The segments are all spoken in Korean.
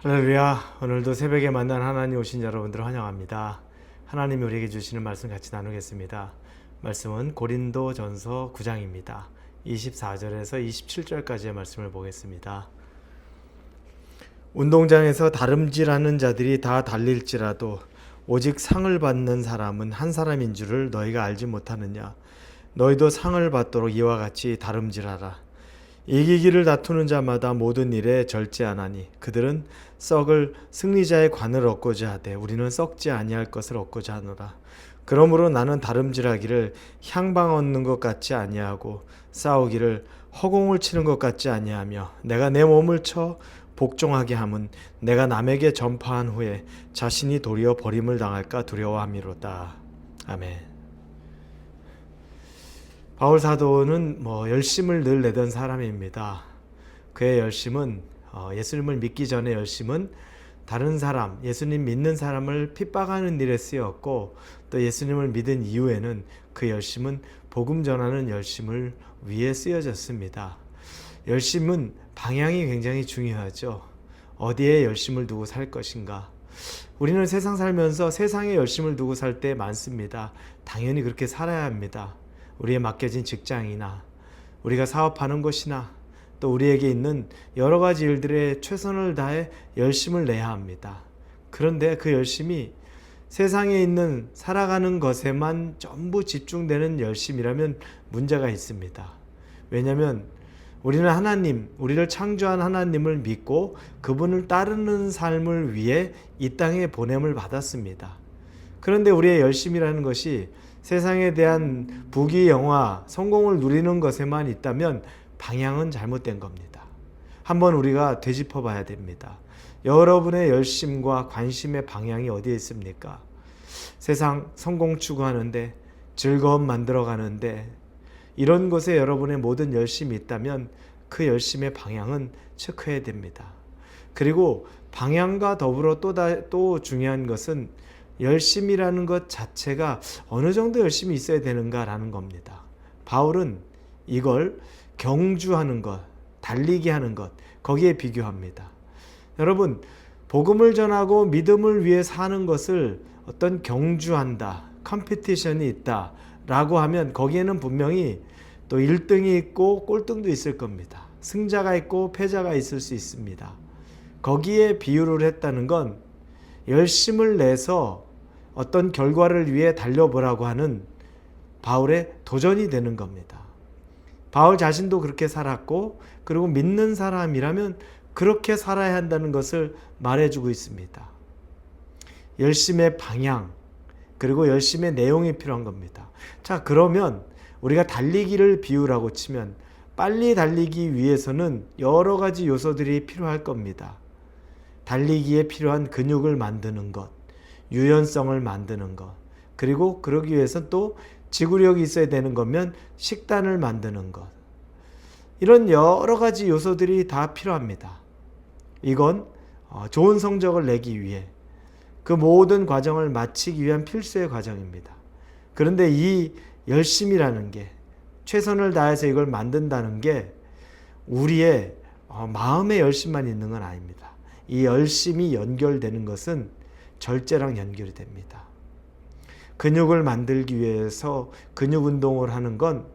할렐루야. 오늘도 새벽에 만난 하나님 오신 여러분들 환영합니다. 하나님이 우리에게 주시는 말씀 같이 나누겠습니다. 말씀은 고린도전서 9장입니다. 24절에서 27절까지의 말씀을 보겠습니다. 운동장에서 다름질하는 자들이 다 달릴지라도 오직 상을 받는 사람은 한 사람인 줄을 너희가 알지 못하느냐. 너희도 상을 받도록 이와 같이 다름질하라. 이기기를 다투는 자마다 모든 일에 절제하나니 그들은 썩을 승리자의 관을 얻고자 하되 우리는 썩지 아니할 것을 얻고자 하노라. 그러므로 나는 다름질하기를 향방 얻는 것 같지 아니하고 싸우기를 허공을 치는 것 같지 아니하며 내가 내 몸을 쳐 복종하게 함은 내가 남에게 전파한 후에 자신이 도리어 버림을 당할까 두려워함이로다. 아멘. 바울 사도는 열심을 늘 내던 사람입니다. 그의 열심은 예수님을 믿기 전의 열심은 다른 사람, 예수님 믿는 사람을 핍박하는 일에 쓰였고 또 예수님을 믿은 이후에는 그 열심은 복음 전하는 열심을 위해 쓰여졌습니다. 열심은 방향이 굉장히 중요하죠. 어디에 열심을 두고 살 것인가. 우리는 세상 살면서 세상에 열심을 두고 살 때 많습니다. 당연히 그렇게 살아야 합니다. 우리에 맡겨진 직장이나 우리가 사업하는 곳이나 또 우리에게 있는 여러 가지 일들에 최선을 다해 열심을 내야 합니다. 그런데 그 열심이 세상에 있는 살아가는 것에만 전부 집중되는 열심이라면 문제가 있습니다. 왜냐하면 우리는 하나님, 우리를 창조한 하나님을 믿고 그분을 따르는 삶을 위해 이 땅에 보냄을 받았습니다. 그런데 우리의 열심이라는 것이 세상에 대한 부귀영화, 성공을 누리는 것에만 있다면 방향은 잘못된 겁니다. 한번 우리가 되짚어 봐야 됩니다. 여러분의 열심과 관심의 방향이 어디에 있습니까? 세상 성공 추구하는데, 즐거움 만들어가는데 이런 것에 여러분의 모든 열심이 있다면 그 열심의 방향은 체크해야 됩니다. 그리고 방향과 더불어 또 중요한 것은 열심이라는 것 자체가 어느 정도 열심이 있어야 되는가라는 겁니다. 바울은 이걸 경주하는 것, 달리기 하는 것, 거기에 비교합니다. 여러분, 복음을 전하고 믿음을 위해 사는 것을 어떤 경주한다, 컴피티션이 있다 라고 하면 거기에는 분명히 또 1등이 있고 꼴등도 있을 겁니다. 승자가 있고 패자가 있을 수 있습니다. 거기에 비유를 했다는 건 열심을 내서 어떤 결과를 위해 달려보라고 하는 바울의 도전이 되는 겁니다. 바울 자신도 그렇게 살았고 그리고 믿는 사람이라면 그렇게 살아야 한다는 것을 말해주고 있습니다. 열심의 방향 그리고 열심의 내용이 필요한 겁니다. 자, 그러면 우리가 달리기를 비유라고 치면 빨리 달리기 위해서는 여러 가지 요소들이 필요할 겁니다. 달리기에 필요한 근육을 만드는 것, 유연성을 만드는 것, 그리고 그러기 위해서 또 지구력이 있어야 되는 거면 식단을 만드는 것. 이런 여러 가지 요소들이 다 필요합니다. 이건 좋은 성적을 내기 위해 그 모든 과정을 마치기 위한 필수의 과정입니다. 그런데 이 열심이라는 게 최선을 다해서 이걸 만든다는 게 우리의 마음의 열심만 있는 건 아닙니다. 이 열심이 연결되는 것은 절제랑 연결이 됩니다. 근육을 만들기 위해서 근육 운동을 하는 건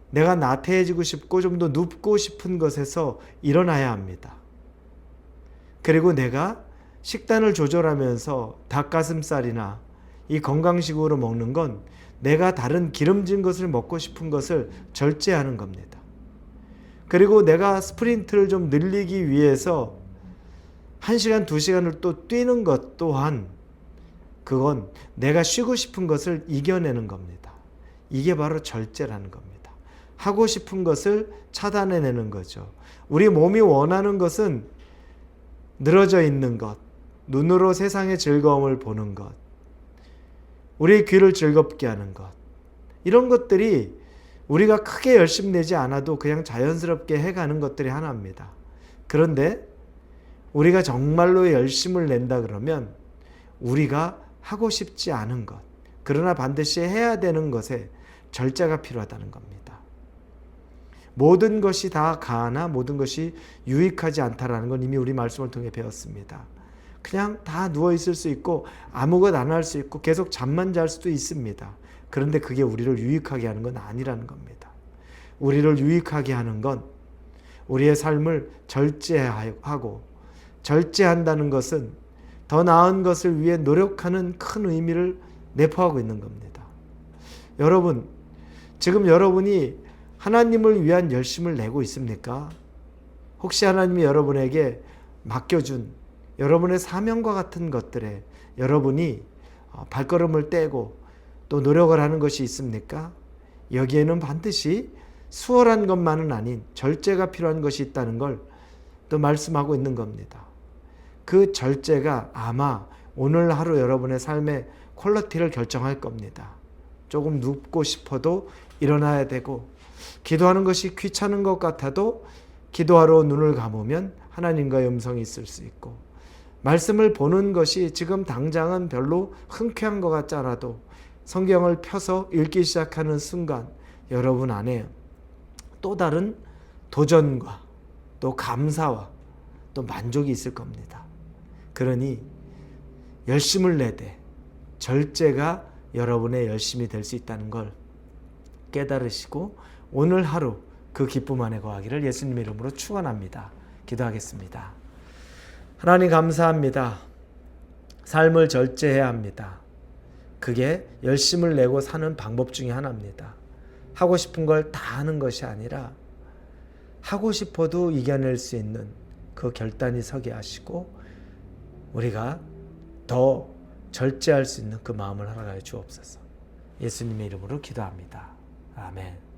내가 나태해지고 싶고 좀 더 눕고 싶은 것에서 일어나야 합니다. 그리고 내가 식단을 조절하면서 닭가슴살이나 이 건강식으로 먹는 건 내가 다른 기름진 것을 먹고 싶은 것을 절제하는 겁니다. 그리고 내가 스프린트를 좀 늘리기 위해서 1시간, 2시간을 또 뛰는 것 또한 그건 내가 쉬고 싶은 것을 이겨내는 겁니다. 이게 바로 절제라는 겁니다. 하고 싶은 것을 차단해내는 거죠. 우리 몸이 원하는 것은 늘어져 있는 것, 눈으로 세상의 즐거움을 보는 것, 우리의 귀를 즐겁게 하는 것, 이런 것들이 우리가 크게 열심 내지 않아도 그냥 자연스럽게 해가는 것들이 하나입니다. 그런데 우리가 정말로 열심을 낸다 그러면 우리가 하고 싶지 않은 것, 그러나 반드시 해야 되는 것에 절제가 필요하다는 겁니다. 모든 것이 다 가하나 모든 것이 유익하지 않다라는 건 이미 우리 말씀을 통해 배웠습니다. 그냥 다 누워 있을 수 있고 아무것 안 할 수 있고 계속 잠만 잘 수도 있습니다. 그런데 그게 우리를 유익하게 하는 건 아니라는 겁니다. 우리를 유익하게 하는 건 우리의 삶을 절제하고, 절제한다는 것은 더 나은 것을 위해 노력하는 큰 의미를 내포하고 있는 겁니다. 여러분, 지금 여러분이 하나님을 위한 열심을 내고 있습니까? 혹시 하나님이 여러분에게 맡겨준 여러분의 사명과 같은 것들에 여러분이 발걸음을 떼고 또 노력을 하는 것이 있습니까? 여기에는 반드시 수월한 것만은 아닌 절제가 필요한 것이 있다는 걸 또 말씀하고 있는 겁니다. 그 절제가 아마 오늘 하루 여러분의 삶의 퀄리티를 결정할 겁니다. 조금 눕고 싶어도 일어나야 되고, 기도하는 것이 귀찮은 것 같아도 기도하러 눈을 감으면 하나님과의 음성이 있을 수 있고, 말씀을 보는 것이 지금 당장은 별로 흔쾌한 것 같지 않아도 성경을 펴서 읽기 시작하는 순간 여러분 안에 또 다른 도전과 또 감사와 또 만족이 있을 겁니다. 그러니 열심을 내되 절제가 여러분의 열심이 될 수 있다는 걸 깨달으시고 오늘 하루 그 기쁨 안에 거하기를 예수님 이름으로 축원합니다. 기도하겠습니다. 하나님 감사합니다. 삶을 절제해야 합니다. 그게 열심을 내고 사는 방법 중에 하나입니다. 하고 싶은 걸 다 하는 것이 아니라 하고 싶어도 이겨낼 수 있는 그 결단이 서게 하시고 우리가 더 절제할 수 있는 그 마음을 허락하여 주옵소서. 예수님의 이름으로 기도합니다. 아멘.